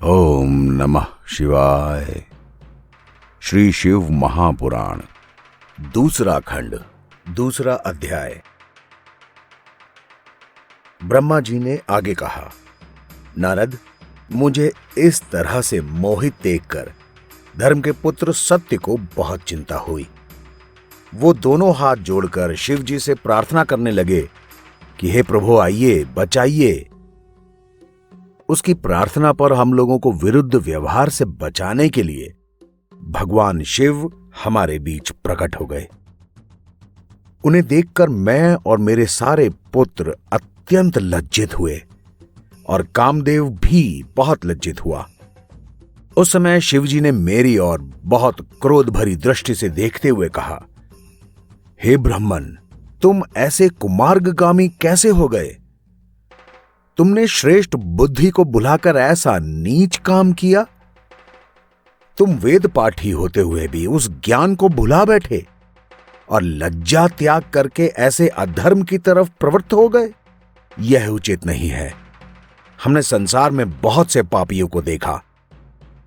ओम नमः शिवाय। श्री शिव महापुराण, दूसरा खंड, दूसरा अध्याय। ब्रह्मा जी ने आगे कहा, नारद, मुझे इस तरह से मोहित देखकर धर्म के पुत्र सत्य को बहुत चिंता हुई। वो दोनों हाथ जोड़कर शिव जी से प्रार्थना करने लगे कि हे प्रभु, आइए, बचाइए। उसकी प्रार्थना पर हम लोगों को विरुद्ध व्यवहार से बचाने के लिए भगवान शिव हमारे बीच प्रकट हो गए। उन्हें देखकर मैं और मेरे सारे पुत्र अत्यंत लज्जित हुए और कामदेव भी बहुत लज्जित हुआ। उस समय शिवजी ने मेरी ओर बहुत क्रोध भरी दृष्टि से देखते हुए कहा, हे ब्राह्मण, तुम ऐसे कुमार्गगामी कैसे हो गए? तुमने श्रेष्ठ बुद्धि को बुलाकर ऐसा नीच काम किया। तुम वेद पाठी होते हुए भी उस ज्ञान को भुला बैठे और लज्जा त्याग करके ऐसे अधर्म की तरफ प्रवृत्त हो गए। यह उचित नहीं है। हमने संसार में बहुत से पापियों को देखा,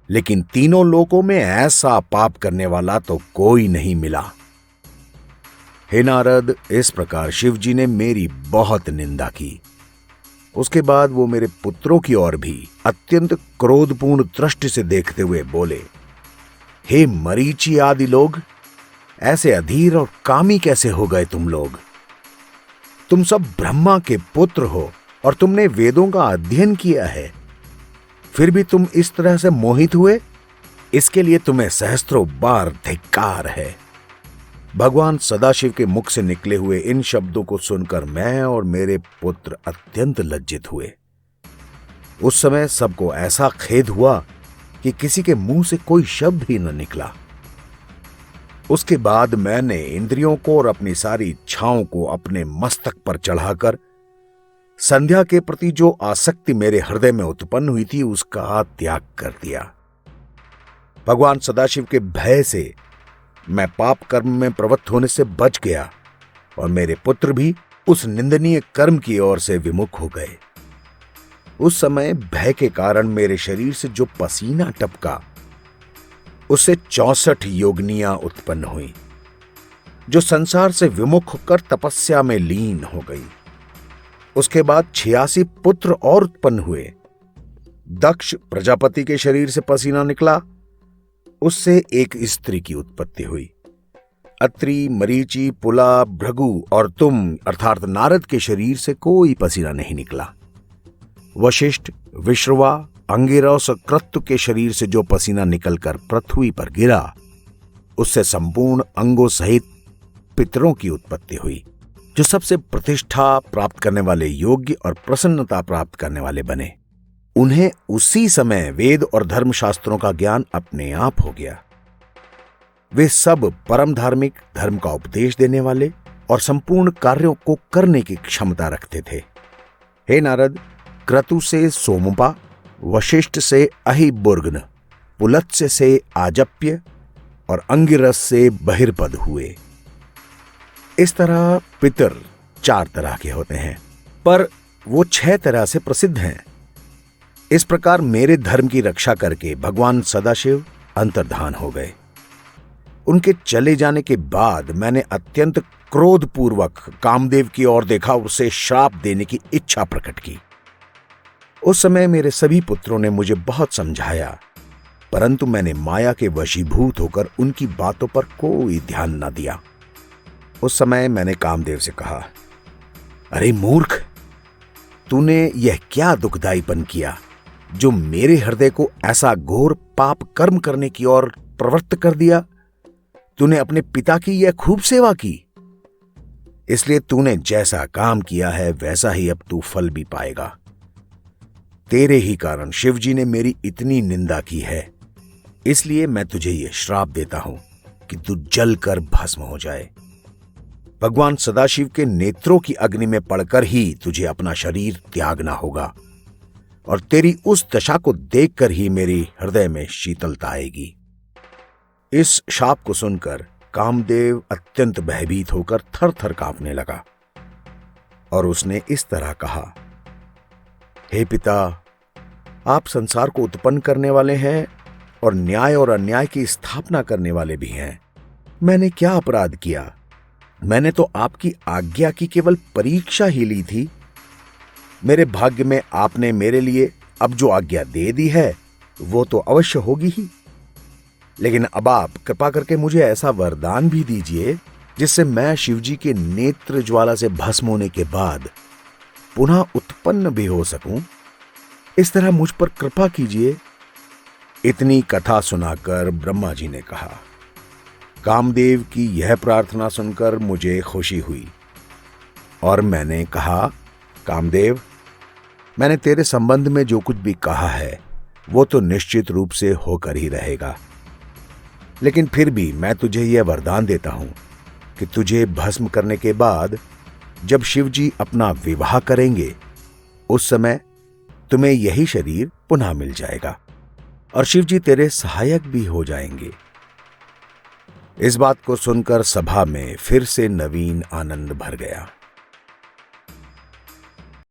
लेकिन तीनों लोकों में ऐसा पाप करने वाला तो कोई नहीं मिला। हे नारद, इस प्रकार शिवजी ने मेरी बहुत निंदा की। उसके बाद वो मेरे पुत्रों की ओर भी अत्यंत क्रोधपूर्ण दृष्टि से देखते हुए बोले, हे मरीचि आदि लोग, ऐसे अधीर और कामी कैसे हो गए तुम लोग? तुम सब ब्रह्मा के पुत्र हो और तुमने वेदों का अध्ययन किया है, फिर भी तुम इस तरह से मोहित हुए। इसके लिए तुम्हें सहस्त्रों बार धिक्कार है। भगवान सदाशिव के मुख से निकले हुए इन शब्दों को सुनकर मैं और मेरे पुत्र अत्यंत लज्जित हुए। उस समय सबको ऐसा खेद हुआ कि किसी के मुंह से कोई शब्द ही न निकला। उसके बाद मैंने इंद्रियों को और अपनी सारी इच्छाओं को अपने मस्तक पर चढ़ाकर संध्या के प्रति जो आसक्ति मेरे हृदय में उत्पन्न हुई थी, उसका त्याग कर दिया। भगवान सदाशिव के भय से मैं पाप कर्म में प्रवृत्त होने से बच गया और मेरे पुत्र भी उस निंदनीय कर्म की ओर से विमुख हो गए। उस समय भय के कारण मेरे शरीर से जो पसीना टपका, उससे 64 योगिनियां उत्पन्न हुई, जो संसार से विमुख होकर तपस्या में लीन हो गई। उसके बाद 86 पुत्र और उत्पन्न हुए। दक्ष प्रजापति के शरीर से पसीना निकला, उससे एक स्त्री की उत्पत्ति हुई। अत्रि, मरीचि, पुला, भृगु और तुम अर्थात नारद के शरीर से कोई पसीना नहीं निकला। वशिष्ठ, विश्रवा, अंगिरस और क्रतु के शरीर से जो पसीना निकलकर पृथ्वी पर गिरा, उससे संपूर्ण अंगों सहित पितरों की उत्पत्ति हुई, जो सबसे प्रतिष्ठा प्राप्त करने वाले, योग्य और प्रसन्नता प्राप्त करने वाले बने। उन्हें उसी समय वेद और धर्मशास्त्रों का ज्ञान अपने आप हो गया। वे सब परम धार्मिक, धर्म का उपदेश देने वाले और संपूर्ण कार्यों को करने की क्षमता रखते थे। हे नारद, क्रतु से सोमपा, वशिष्ठ से अहिबुर्गन, पुलत्स्य से आजप्य और अंगिरस से बहिर्पद हुए। इस तरह पितर 4 तरह के होते हैं, पर वो 6 तरह से प्रसिद्ध हैं। इस प्रकार मेरे धर्म की रक्षा करके भगवान सदाशिव अंतर्धान हो गए। उनके चले जाने के बाद मैंने अत्यंत क्रोधपूर्वक कामदेव की ओर देखा और उसे श्राप देने की इच्छा प्रकट की। उस समय मेरे सभी पुत्रों ने मुझे बहुत समझाया, परंतु मैंने माया के वशीभूत होकर उनकी बातों पर कोई ध्यान न दिया। उस समय मैंने कामदेव से कहा, अरे मूर्ख, तूने यह क्या दुखदाईपन किया जो मेरे हृदय को ऐसा घोर पाप कर्म करने की ओर प्रवृत्त कर दिया? तूने अपने पिता की यह खूब सेवा की, इसलिए तूने जैसा काम किया है वैसा ही अब तू फल भी पाएगा। तेरे ही कारण शिवजी ने मेरी इतनी निंदा की है, इसलिए मैं तुझे यह श्राप देता हूं कि तू जलकर भस्म हो जाए। भगवान सदाशिव के नेत्रों की अग्नि में पड़कर ही तुझे अपना शरीर त्यागना होगा और तेरी उस दशा को देखकर ही मेरी हृदय में शीतलता आएगी। इस शाप को सुनकर कामदेव अत्यंत भयभीत होकर थर थर कांपने लगा और उसने इस तरह कहा, हे पिता, आप संसार को उत्पन्न करने वाले हैं और न्याय और अन्याय की स्थापना करने वाले भी हैं। मैंने क्या अपराध किया? मैंने तो आपकी आज्ञा की केवल परीक्षा ही ली थी। मेरे भाग्य में आपने मेरे लिए अब जो आज्ञा दे दी है वो तो अवश्य होगी ही, लेकिन अब आप कृपा करके मुझे ऐसा वरदान भी दीजिए जिससे मैं शिवजी के नेत्र ज्वाला से भस्म होने के बाद पुनः उत्पन्न भी हो सकूं। इस तरह मुझ पर कृपा कीजिए। इतनी कथा सुनाकर ब्रह्मा जी ने कहा, कामदेव की यह प्रार्थना सुनकर मुझे खुशी हुई और मैंने कहा, कामदेव, मैंने तेरे संबंध में जो कुछ भी कहा है वो तो निश्चित रूप से होकर ही रहेगा, लेकिन फिर भी मैं तुझे यह वरदान देता हूं कि तुझे भस्म करने के बाद जब शिवजी अपना विवाह करेंगे उस समय तुम्हें यही शरीर पुनः मिल जाएगा और शिवजी तेरे सहायक भी हो जाएंगे। इस बात को सुनकर सभा में फिर से नवीन आनंद भर गया।